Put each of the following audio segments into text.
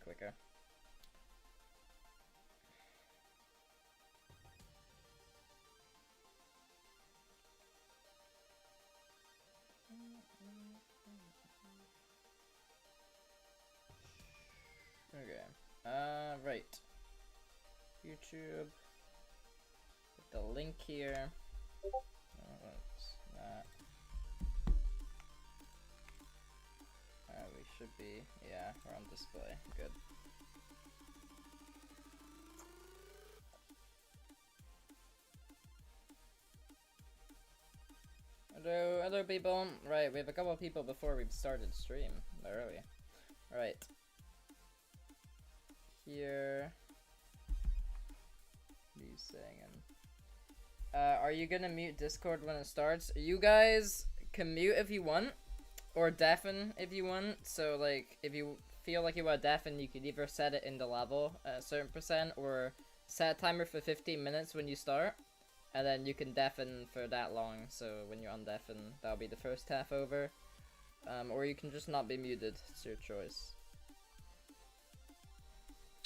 quicker. Okay. Right. YouTube. Put the link here. What's that? We should be, yeah, we're on display. Good. Hello people. Right, we have a couple of people before we've started stream. Early. Right. Here. What are you saying? Are you gonna mute Discord when it starts? You guys can mute if you want, or deafen if you want. So like, if you feel like you want to deafen, you could either set it in the level at a certain percent, or set a timer for 15 minutes when you start, and then you can deafen for that long. So when you're undeafen, that'll be the first half over. Or you can just not be muted. It's your choice.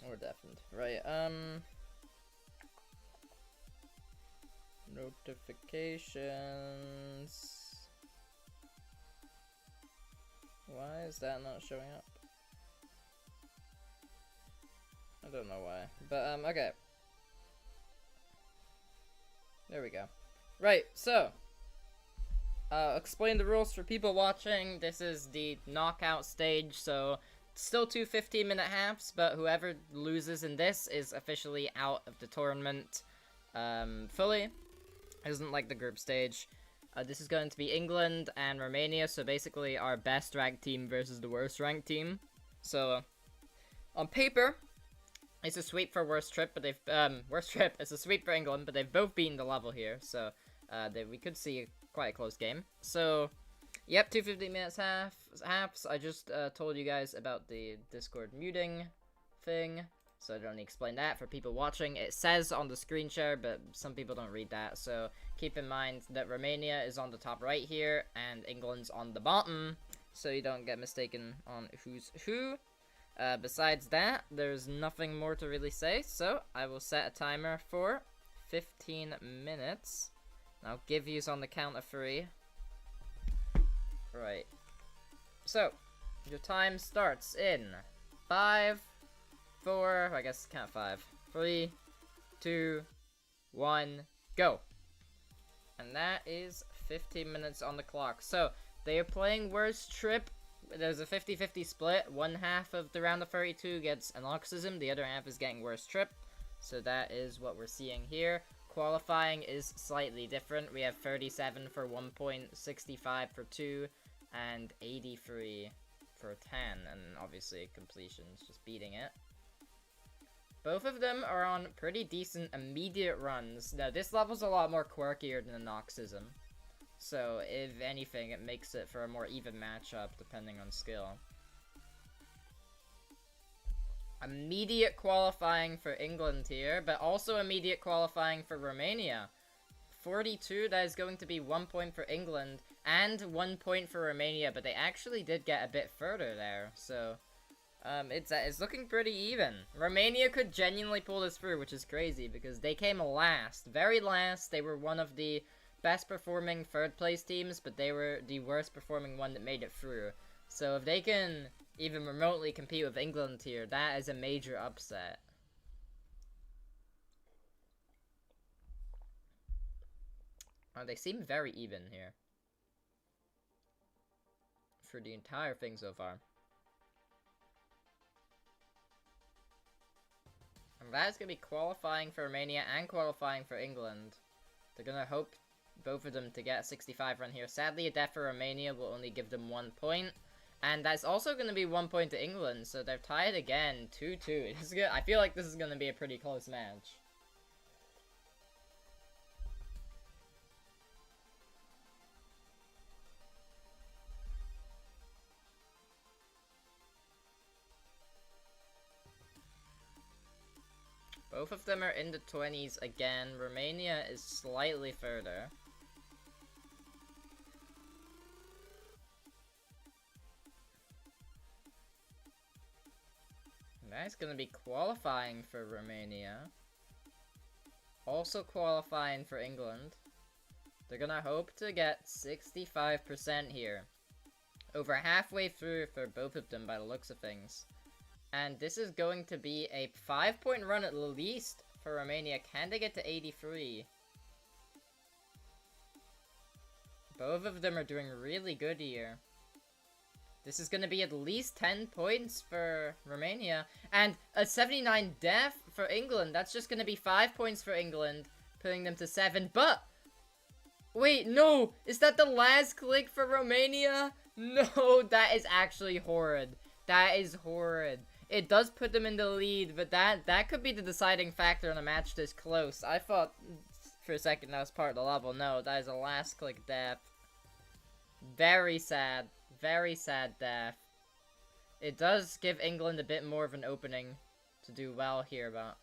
Or deafened. Right. Notifications. Why is that not showing up? I don't know why. But, okay. There we go. Right, so. Explain the rules for people watching. This is the knockout stage, so still two 15-minute halves, but whoever loses in this is officially out of the tournament fully. Isn't like the group stage. This is going to be England and Romania, so basically our best ranked team versus the worst ranked team. So, on paper, it's a sweep for worst trip, but they've, it's a sweep for England, but they've both beaten the level here, so, we could see quite a close game. So, yep, 2 15-minute halves. I just, told you guys about the Discord muting thing. So I don't need to explain that for people watching. It says on the screen share, but some people don't read that. So keep in mind that Romania is on the top right here, and England's on the bottom, so you don't get mistaken on who's who. Besides that, there's nothing more to really say, so I will set a timer for 15 minutes. I'll give yous on the count of 3. Right. So, your time starts in 5, 4, I guess count 5. 3, 2, 1, go. And that is 15 minutes on the clock. So, they are playing worst trip. There's a 50-50 split. One half of the round of 32 gets Anoxism. The other half is getting worst trip. So that is what we're seeing here. Qualifying is slightly different. We have 37 for 1 point, 65 for 2, and 83 for 10. And obviously completions, just beating it. Both of them are on pretty decent immediate runs. Now, this level's a lot more quirkier than Anoxism. So, if anything, it makes it for a more even matchup, depending on skill. Immediate qualifying for England here, but also immediate qualifying for Romania. 42, that is going to be 1 point for England, and 1 point for Romania, but they actually did get a bit further there, so it's looking pretty even. Romania could genuinely pull this through, which is crazy, because they came last, very last. They were one of the best performing third place teams, but they were the worst performing one that made it through. So if they can even remotely compete with England here, that is a major upset. Oh, they seem very even here for the entire thing so far. And that is going to be qualifying for Romania and qualifying for England. They're going to hope both of them to get a 65 run here. Sadly, a death for Romania will only give them 1 point. And that's also going to be 1 point to England, so they're tied again, 2-2. I feel like this is going to be a pretty close match. Both of them are in the 20s again. Romania is slightly further. That's gonna be qualifying for Romania. Also qualifying for England. They're gonna hope to get 65% here. Over halfway through for both of them by the looks of things. And this is going to be a 5-point run at least for Romania. Can they get to 83? Both of them are doing really good here. This is going to be at least 10 points for Romania. And a 79 def for England. That's just going to be 5 points for England, putting them to 7. But, wait, no! Is that the last click for Romania? No, that is actually horrid. That is horrid. It does put them in the lead, but that could be the deciding factor in a match this close. I thought for a second that was part of the level. No, that is a last click def. Very sad. Very sad def. It does give England a bit more of an opening to do well here, but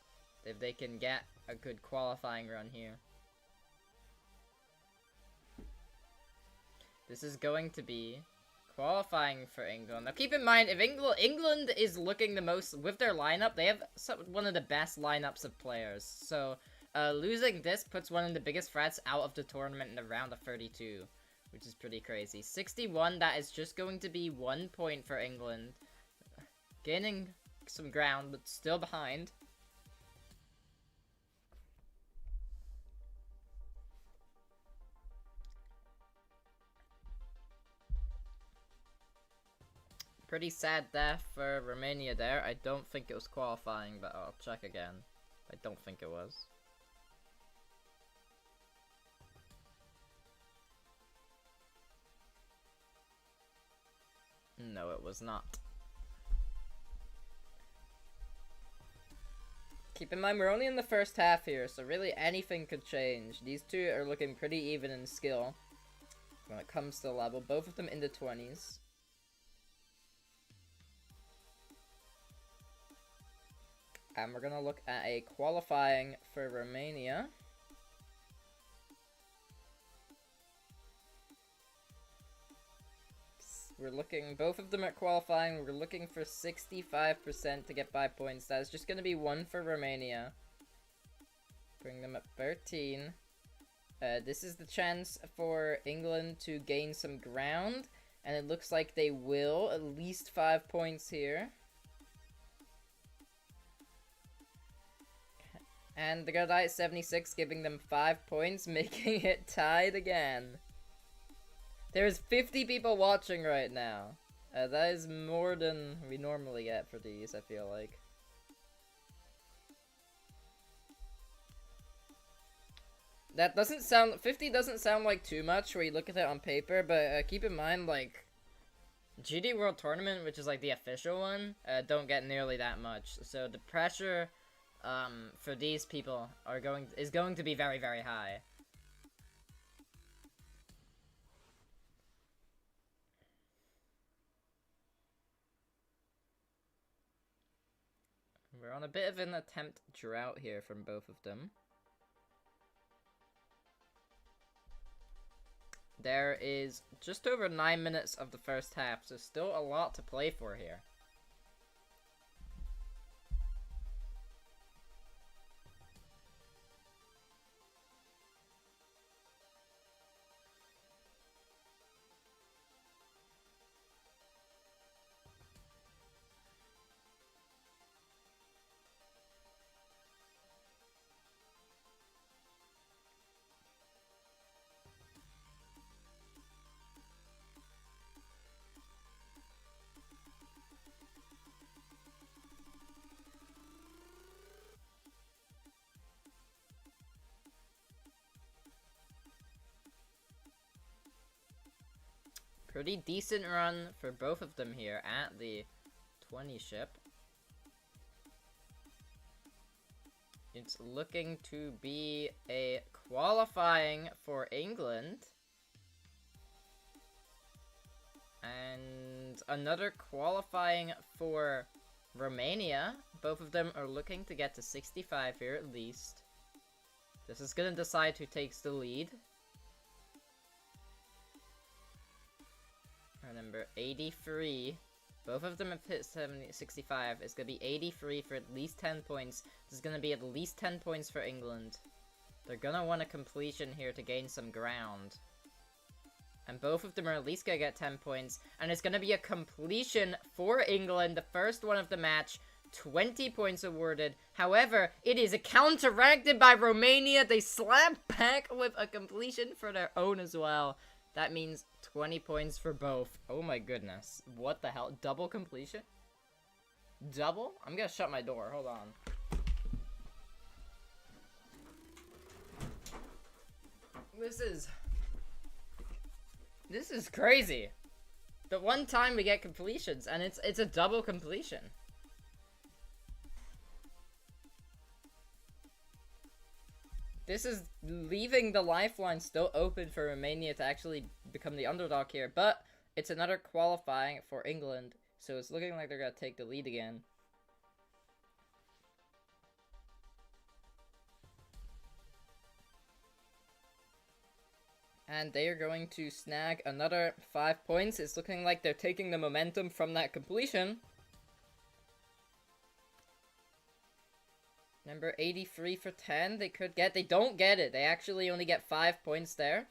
if they can get a good qualifying run here. This is going to be qualifying for England. Now keep in mind, if England is looking the most with their lineup, they have one of the best lineups of players. So losing this puts one of the biggest threats out of the tournament in the round of 32, which is pretty crazy. 61, that is just going to be 1 point for England. Gaining some ground, but still behind. Pretty sad death for Romania there. I don't think it was qualifying, but I'll check again. I don't think it was. No, it was not. Keep in mind, we're only in the first half here, so really anything could change. These two are looking pretty even in skill when it comes to the level. Both of them in the 20s. And we're gonna look at a qualifying for Romania. We're looking, both of them are qualifying. We're looking for 65% to get 5 points. That is just gonna be 1 for Romania. Bring them at 13. This is the chance for England to gain some ground. And it looks like they will. At least 5 points here. And they're gonna die at 76, giving them 5 points, making it tied again. There's 50 people watching right now. That is more than we normally get for these, I feel like. That doesn't sound... 50 doesn't sound like too much when you look at it on paper, but keep in mind, like... GD World Tournament, which is like the official one, don't get nearly that much. So the pressure... for these people is going to be very, very high. We're on a bit of an attempt drought here from both of them. There is just over 9 minutes of the first half, so still a lot to play for here. Pretty decent run for both of them here at the 20 ship. It's looking to be a qualifying for England. And another qualifying for Romania. Both of them are looking to get to 65 here at least. This is going to decide who takes the lead. Number 83. Both of them have hit 65. It's going to be 83 for at least 10 points. This is going to be at least 10 points for England. They're going to want a completion here to gain some ground. And both of them are at least going to get 10 points. And it's going to be a completion for England. The first one of the match. 20 points awarded. However, it is counteracted by Romania. They slap back with a completion for their own as well. That means 20 points for both. Oh my goodness. What the hell? Double completion? Double? I'm gonna shut my door. Hold on. This is crazy. The one time we get completions, and it's a double completion. This is leaving the lifeline still open for Romania to actually become the underdog here, but it's another qualifying for England, so it's looking like they're going to take the lead again. And they are going to snag another 5 points. It's looking like they're taking the momentum from that completion. Number 83 for 10, they could get. They don't get it. They actually only get 5 points there.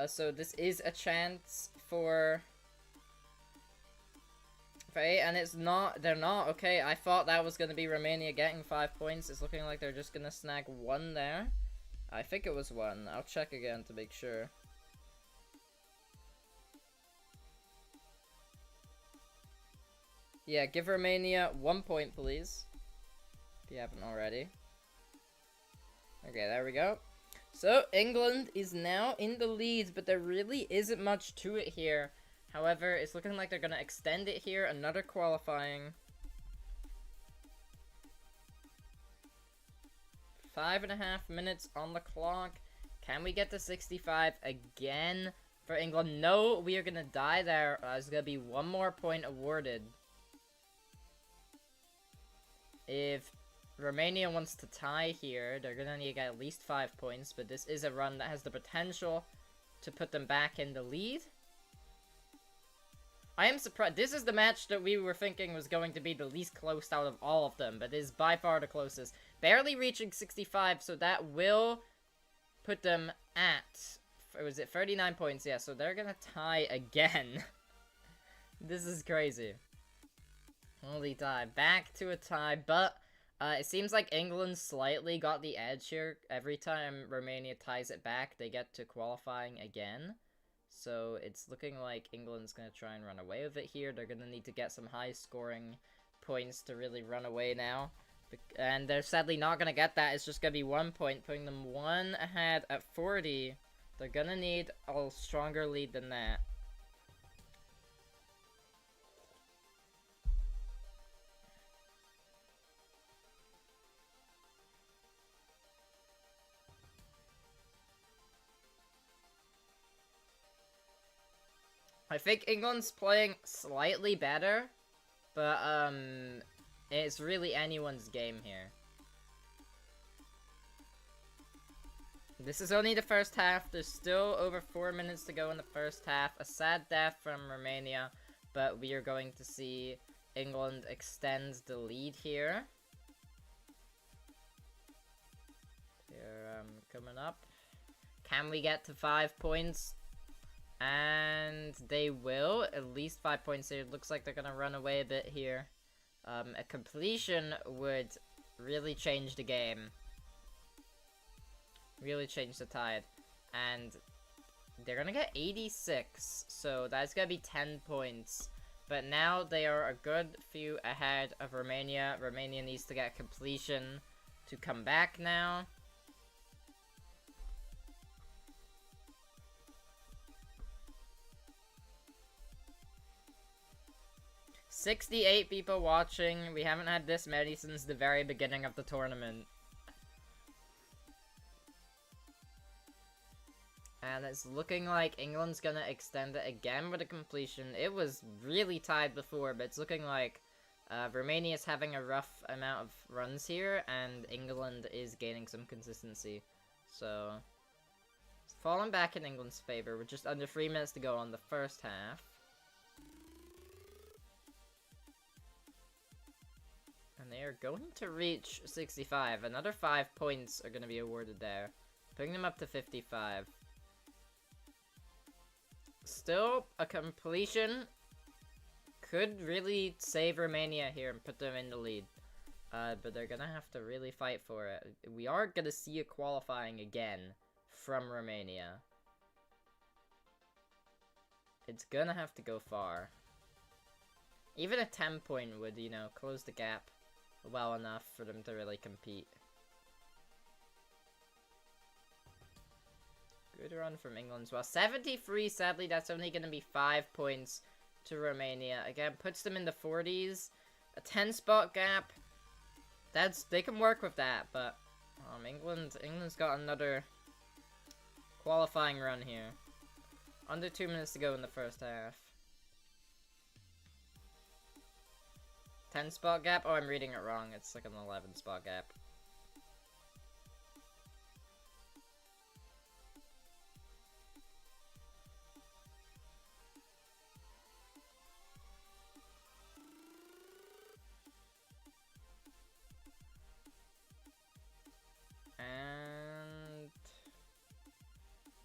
So this is a chance for... Okay, and it's not... They're not. Okay, I thought that was going to be Romania getting 5 points. It's looking like they're just going to snag 1 there. I think it was 1. I'll check again to make sure. Yeah, give Romania 1 point, please. If you haven't already. Okay, there we go. So, England is now in the lead, but there really isn't much to it here. However, it's looking like they're going to extend it here. Another qualifying. 5.5 minutes on the clock. Can we get to 65 again for England? No, we are going to die there. There's going to be 1 more point awarded. If Romania wants to tie here, they're gonna need to get at least 5 points, but this is a run that has the potential to put them back in the lead. I am surprised. This is the match that we were thinking was going to be the least close out of all of them, but it is by far the closest. Barely reaching 65, so that will put them at, was it 39 points? Yeah, so they're gonna tie again. This is crazy. Holy tie. Back to a tie, but it seems like England slightly got the edge here. Every time Romania ties it back, they get to qualifying again. So it's looking like England's going to try and run away with it here. They're going to need to get some high-scoring points to really run away now. And they're sadly not going to get that. It's just going to be 1 point, putting them 1 ahead at 40. They're going to need a stronger lead than that. I think England's playing slightly better, but, it's really anyone's game here. This is only the first half. There's still over 4 minutes to go in the first half. A sad death from Romania, but we are going to see England extend the lead here. Here, coming up. Can we get to 5 points? And they will. At least 5 points here. It looks like they're gonna run away a bit here. A completion would really change the game. Really change the tide. And they're gonna get 86. So that's gonna be 10 points. But now they are a good few ahead of Romania. Romania needs to get completion to come back now. "68 people watching. We haven't had this many since the very beginning of the tournament." And it's looking like England's gonna extend it again with a completion. It was really tied before, but it's looking like Romania's having a rough amount of runs here, and England is gaining some consistency. So, it's falling back in England's favor with just under 3 minutes to go on the first half. And they are going to reach 65. Another 5 points are going to be awarded there. Putting them up to 55. Still, a completion could really save Romania here and put them in the lead. But they're gonna have to really fight for it. We are gonna see a qualifying again from Romania. It's gonna have to go far. Even a 10 point would, you know, close the gap well enough for them to really compete. Good run from England as well. 73, sadly, that's only gonna be 5 points to Romania. Again, puts them in the 40s. A 10 spot gap. They can work with that, but England's got another qualifying run here. Under 2 minutes to go in the first half. 10 spot gap? Oh, I'm reading it wrong. It's like an 11 spot gap. And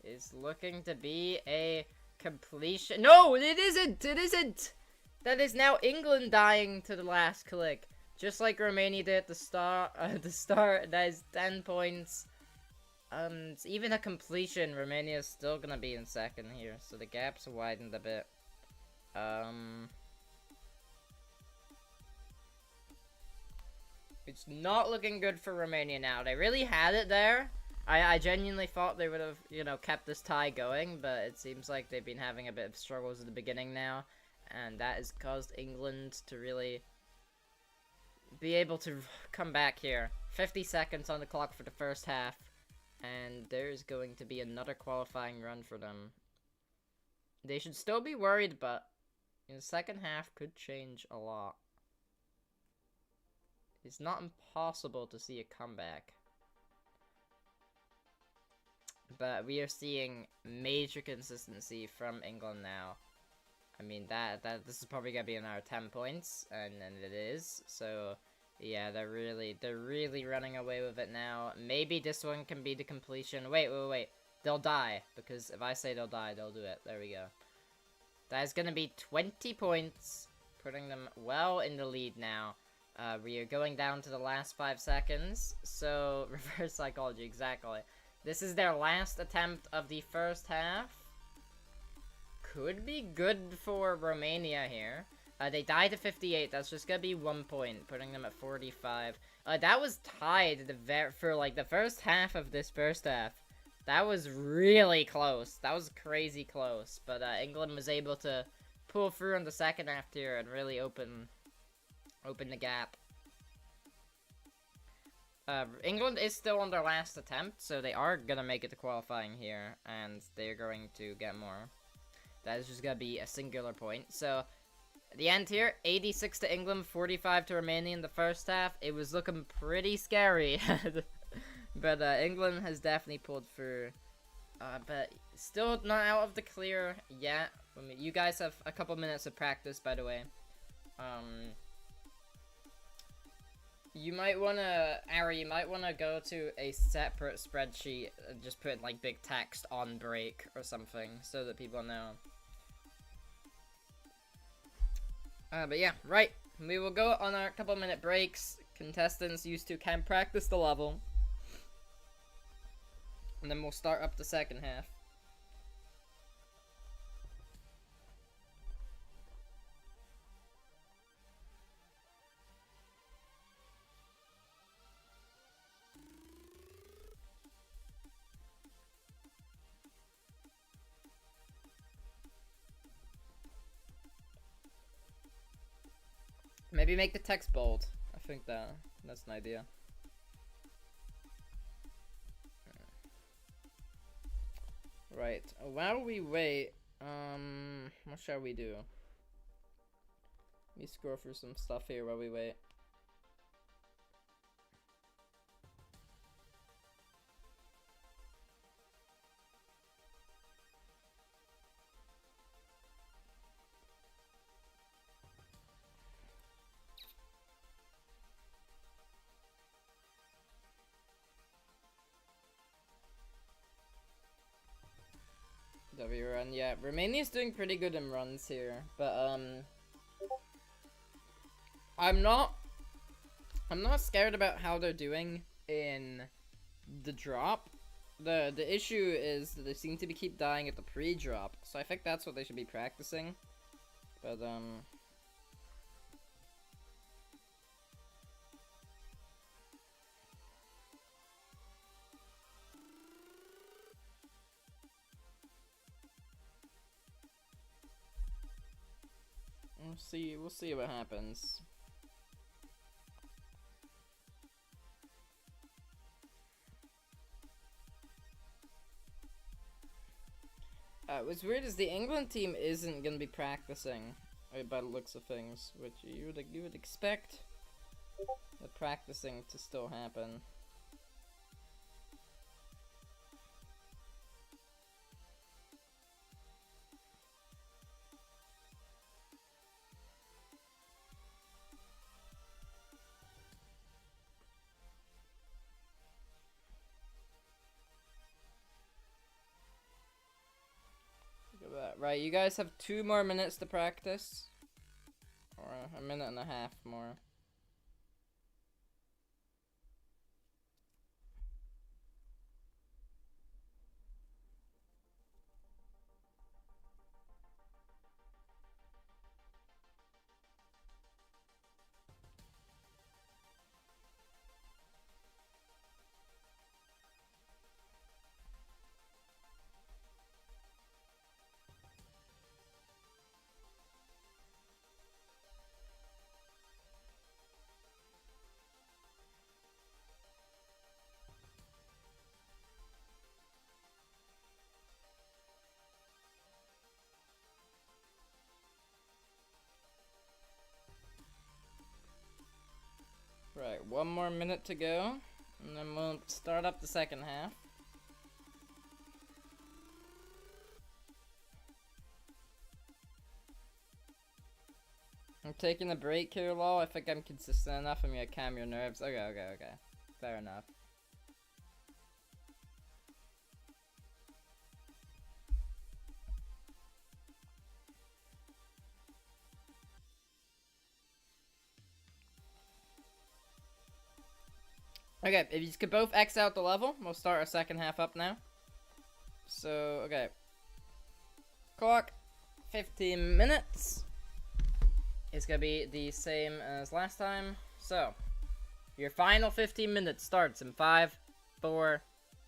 it's looking to be a completion. No, it isn't! It isn't! That is now England dying to the last click. Just like Romania did at the start. That is 10 points. Even a completion, Romania is still gonna be in second here. So the gap's widened a bit. It's not looking good for Romania now. They really had it there. I genuinely thought they would have, you know, kept this tie going, but it seems like they've been having a bit of struggles at the beginning now, and that has caused England to really be able to come back here. 50 seconds on the clock for the first half, and there's going to be another qualifying run for them. They should still be worried, but in the second half could change a lot. It's not impossible to see a comeback. But we are seeing major consistency from England now. I mean, this is probably gonna be another 10 points, and it is. So, yeah, they're really running away with it now. Maybe this one can be the completion. Wait. They'll die, because if I say they'll die, they'll do it. There we go. That is gonna be 20 points, putting them well in the lead now. We are going down to the last 5 seconds, so reverse psychology, exactly. This is their last attempt of the first half. Could be good for Romania here. They died to 58, that's just gonna be 1 point, putting them at 45. That was tied for like the first half of this first half. That was really close. That was crazy close, but England was able to pull through in the second half here and really open the gap. England is still on their last attempt, so they are gonna make it to qualifying here, and they're going to get more. That is just gonna be a singular point. So, at the end here, 86 to England, 45 to Romania in the first half. It was looking pretty scary, but England has definitely pulled through. But still not out of the clear yet. I mean, you guys have a couple minutes of practice, by the way. You might wanna, Ari, you might wanna go to a separate spreadsheet and just put like big text on break or something so that people know. But yeah, right. We will go on our couple minute breaks. Contestants used to can practice the level. And then we'll start up the second half. Maybe make the text bold. I think that's an idea. Right. While we wait, what shall we do? Let me scroll through some stuff here while we wait. W run. Yeah, Romania's doing pretty good in runs here, but I'm not scared about how they're doing in the drop. The issue is that they seem to keep dying at the pre-drop, so I think that's what they should be practicing. But we'll see what happens. What's weird is the England team isn't gonna be practicing, by the looks of things, which you would expect the practicing to still happen. Right, you guys have 2 more minutes to practice. Or a minute and a half more. Right, 1 more minute to go, and then we'll start up the second half. I'm taking a break here, lol. I think I'm consistent enough. I'm gonna calm your nerves. Okay. Fair enough. Okay, if you could both X out the level, we'll start our second half up now. So, okay. Clock, 15 minutes. It's gonna be the same as last time. So, your final 15 minutes starts in 5, 4,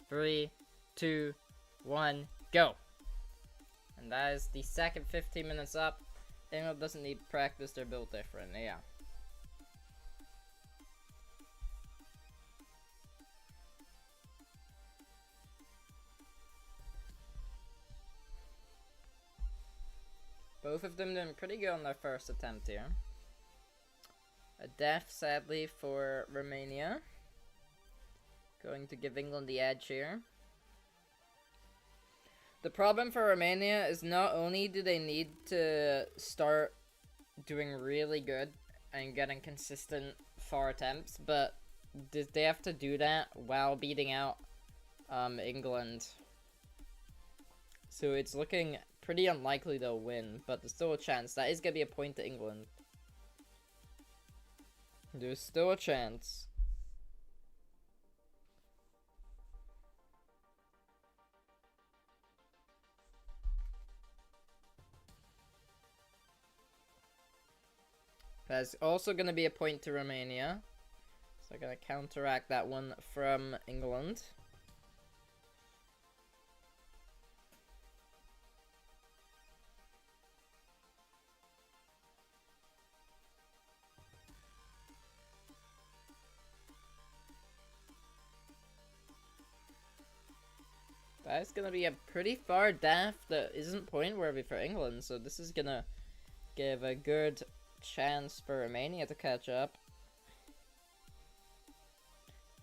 3, 2, 1, go. And that is the second 15 minutes up. England doesn't need practice, they're built different, yeah. Both of them doing pretty good on their first attempt here. A death, sadly, for Romania. Going to give England the edge here. The problem for Romania is not only do they need to start doing really good and getting consistent far attempts, but they have to do that while beating out England. So it's looking pretty unlikely they'll win, but there's still a chance. That is going to be a point to England. There's still a chance. That's also going to be a point to Romania. So I'm going to counteract that one from England. That's gonna be a pretty far daft that isn't point worthy for England, so this is gonna give a good chance for Romania to catch up.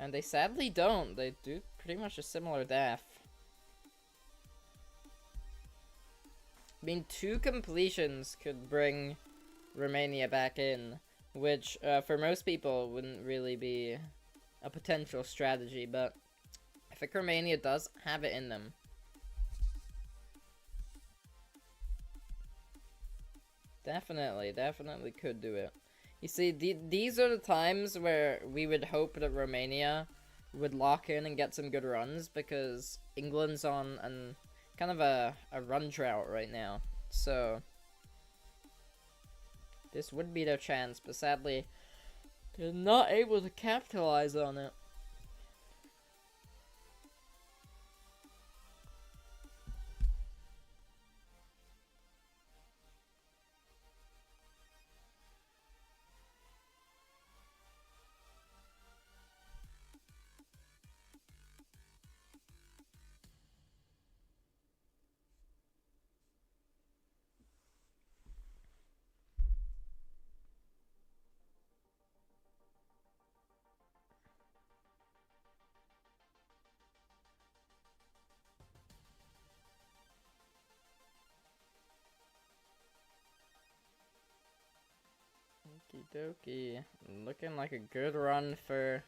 And they sadly don't. They do pretty much a similar daft. I mean, 2 completions could bring Romania back in, which for most people wouldn't really be a potential strategy, but I think Romania does have it in them. Definitely could do it. You see, these are the times where we would hope that Romania would lock in and get some good runs, because England's on an kind of a run drought right now. So this would be their chance, but sadly they're not able to capitalize on it. Okie dokie. Looking like a good run for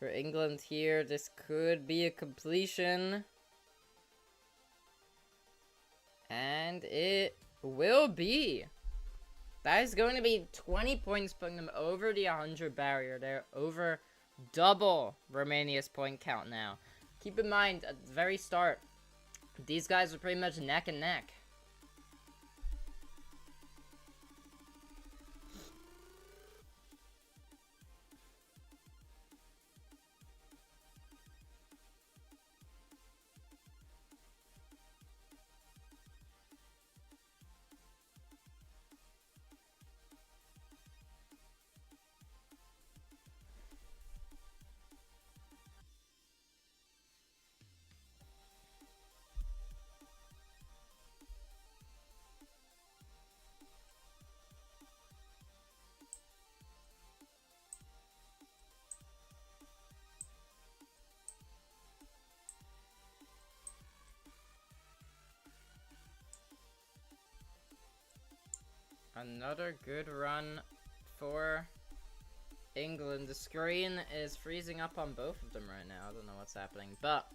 England here. This could be a completion. And it will be. That is going to be 20 points, putting them over the 100 barrier. They're over double Romania's point count now. Keep in mind, at the very start, these guys are pretty much neck and neck. Another good run for England. The screen is freezing up on both of them right now. I don't know what's happening, but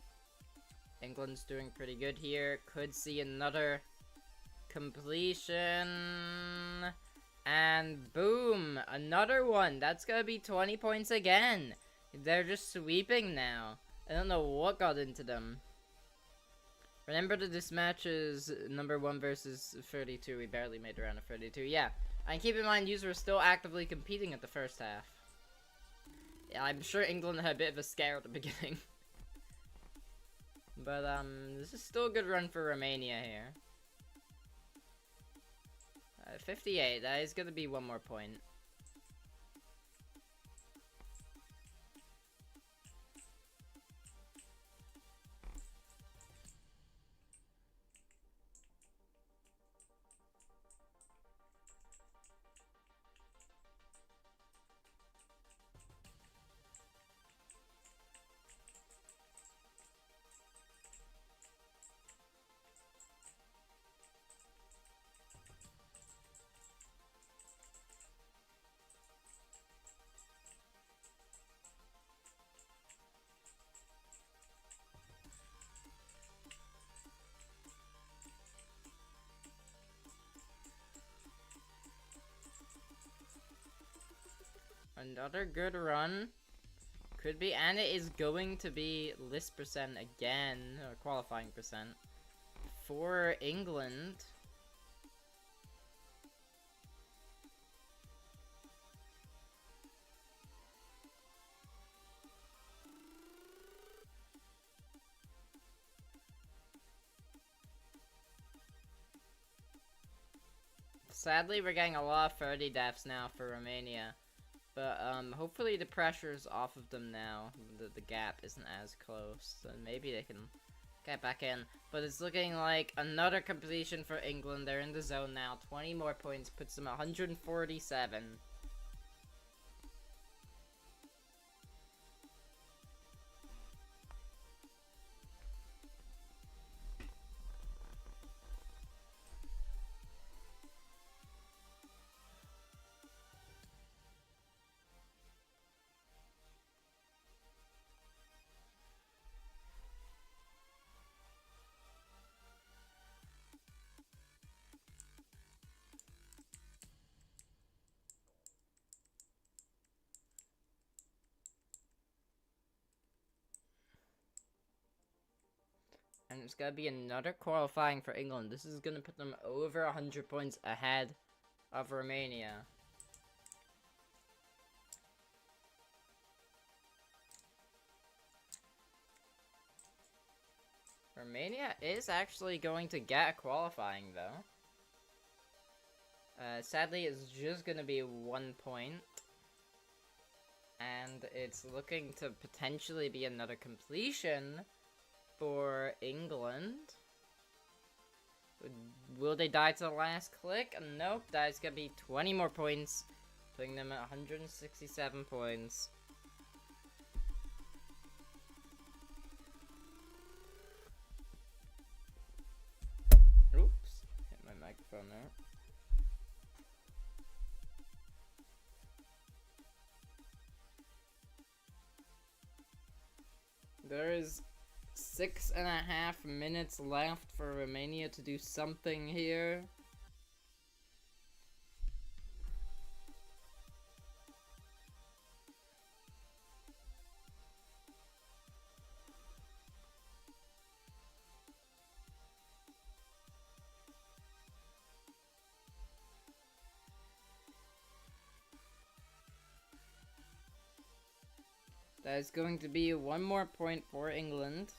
England's doing pretty good here. Could see another completion. And boom, another one. That's gonna be 20 points again. They're just sweeping now. I don't know what got into them. Remember that this match is number 1 versus 32. We barely made around a 32. Yeah. And keep in mind, users were still actively competing at the first half. Yeah, I'm sure England had a bit of a scare at the beginning. But, this is still a good run for Romania here. 58. That is gonna be one more point. Another good run. Could be, and it is going to be list percent again, or qualifying percent, for England. Sadly, we're getting a lot of 30 deaths now for Romania. But, hopefully the pressure's off of them now. The gap isn't as close. So maybe they can get back in. But it's looking like another completion for England. They're in the zone now. 20 more points puts them at 147. And it's gonna be another qualifying for England. This is gonna put them over 100 points ahead of Romania. Romania is actually going to get a qualifying, though. Sadly, it's just gonna be 1 point. And it's looking to potentially be another completion for England. Will they die to the last click? Nope, that's gonna be 20 more points, putting them at 167 points. Oops, hit my microphone there. There is 6.5 minutes left for Romania to do something here. That is going to be 1 more point for England.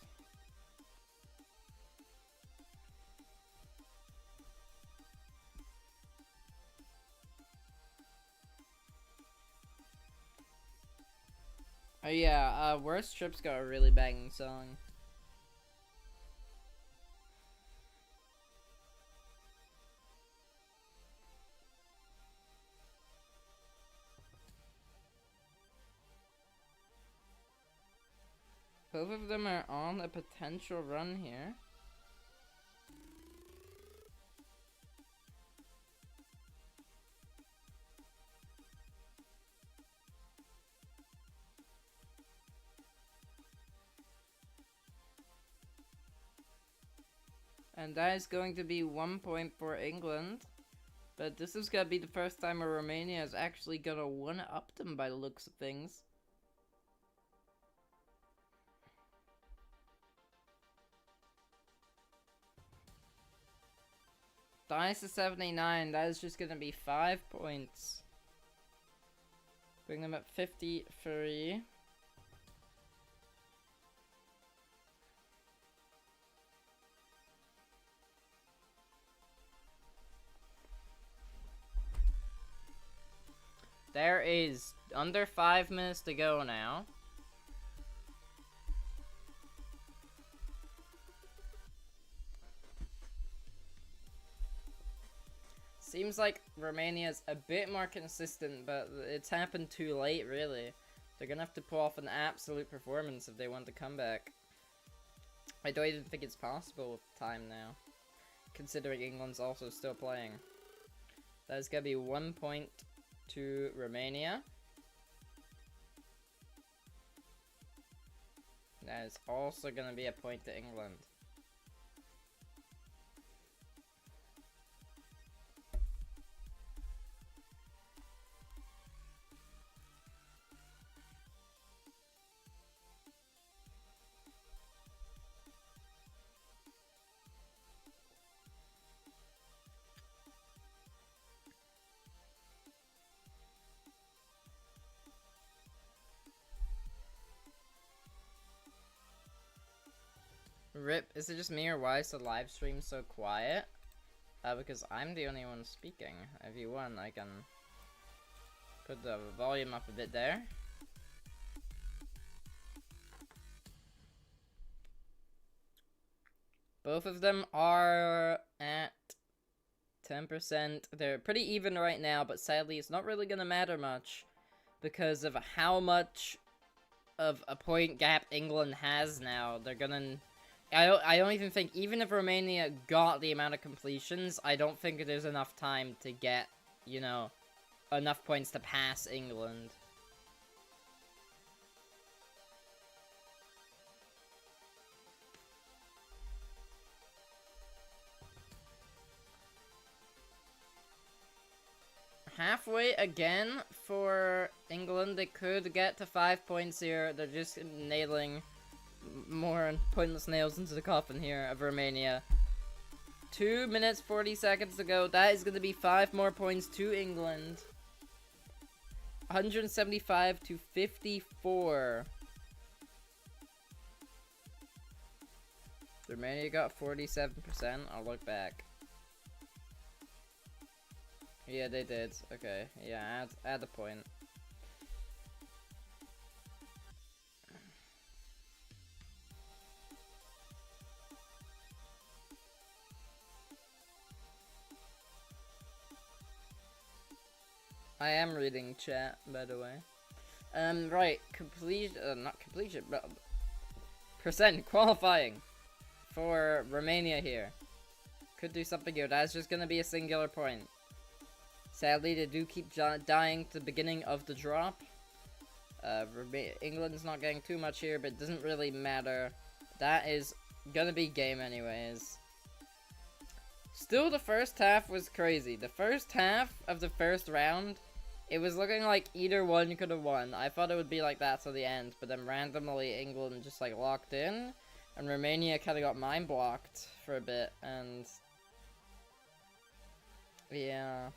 Oh yeah, Worst Trip's got a really banging song. Both of them are on a potential run here. And that is going to be 1 point for England. But this is gonna be the first time where Romania is actually gonna one-up them by the looks of things. Dies to 79, that is just gonna be 5 points. Bring them at 53. There is under 5 minutes to go now. Seems like Romania's a bit more consistent, but it's happened too late, really. They're gonna have to pull off an absolute performance if they want to come back. I don't even think it's possible with time now, considering England's also still playing. That is gonna be 1 point to Romania. That is also gonna be a point to England. Rip, is it just me or why is the live stream so quiet? Because I'm the only one speaking. If you want, I can put the volume up a bit there. Both of them are at 10%. They're pretty even right now, but sadly it's not really gonna matter much because of how much of a point gap England has now. They're gonna... I don't even think, even if Romania got the amount of completions, I don't think there's enough time to get, you know, enough points to pass England. Halfway again for England. They could get to 5 points here. They're just nailing more pointless nails into the coffin here of Romania. 2 minutes 40 seconds to go. That is going to be 5 more points to England. 175 to 54. Romania got 47%. I'll look back. Yeah, they did. Okay. Yeah, add a point. I am reading chat, by the way. Right, not completion, but percent qualifying for Romania here. Could do something here. That's just gonna be a singular point. Sadly, they do keep dying to the beginning of the drop. England's not getting too much here, but it doesn't really matter. That is gonna be game anyways. Still, the first half was crazy. The first half of the first round, it was looking like either one could have won. I thought it would be like that till the end, but then randomly England just like locked in, and Romania kind of got mind blocked for a bit, and yeah.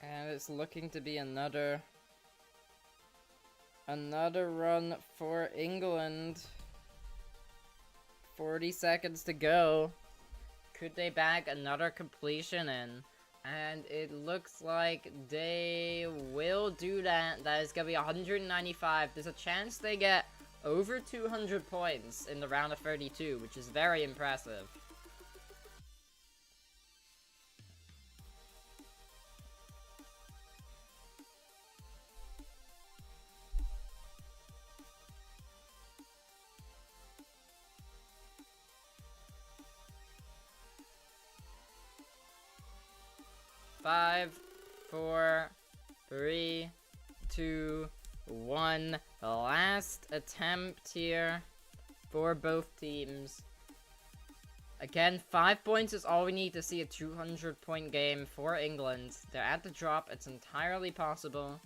And it's looking to be another run for England. 40 seconds to go. Could they bag another completion in? And it looks like they will do that. That is going to be 195. There's a chance they get over 200 points in the round of 32, which is very impressive. Five, 4, 3, 2, 1. The last attempt here for both teams. Again, 5 points is all we need to see a 200-point game for England. They're at the drop. It's entirely possible.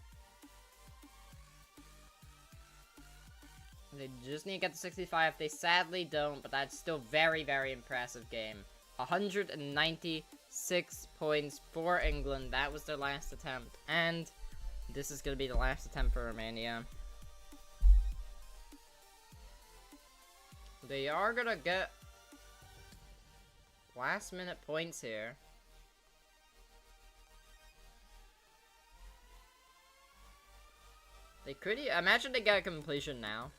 They just need to get to 65. They sadly don't, but that's still very, very impressive game. 196 points for England. That was their last attempt. And this is going to be the last attempt for Romania. They are going to get last minute points here. They could imagine they get a completion now.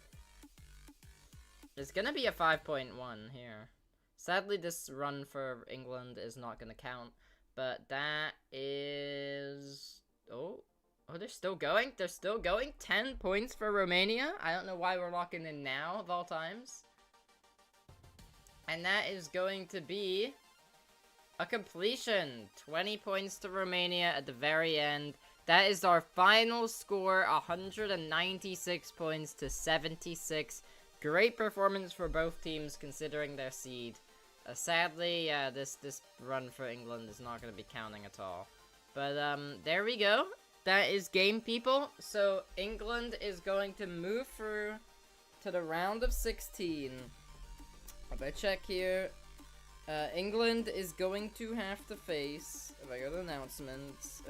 It's going to be a 5.1 here. Sadly, this run for England is not going to count, but that is... Oh, they're still going? They're still going? 10 points for Romania? I don't know why we're locking in now, of all times. And that is going to be a completion. 20 points to Romania at the very end. That is our final score, 196 points to 76. Great performance for both teams considering their seed. Sadly, this run for England is not going to be counting at all. But there we go. That is game, people. So England is going to move through to the round of 16. If I check here, England is going to have to face, if I go to announcements,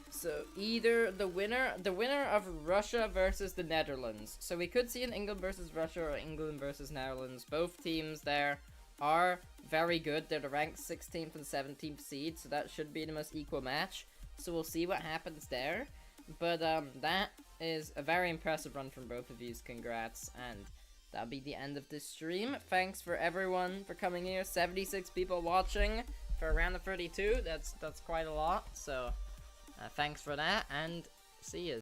so either the winner of Russia versus the Netherlands. So we could see an England versus Russia or England versus Netherlands. Both teams there are very good. They're the ranked 16th and 17th seed, so that should be the most equal match. So we'll see what happens there. But that is a very impressive run from both of you. Congrats, and that'll be the end of this stream. Thanks for everyone for coming here. 76 people watching for a round of 32. That's quite a lot. So Thanks for that, and see you.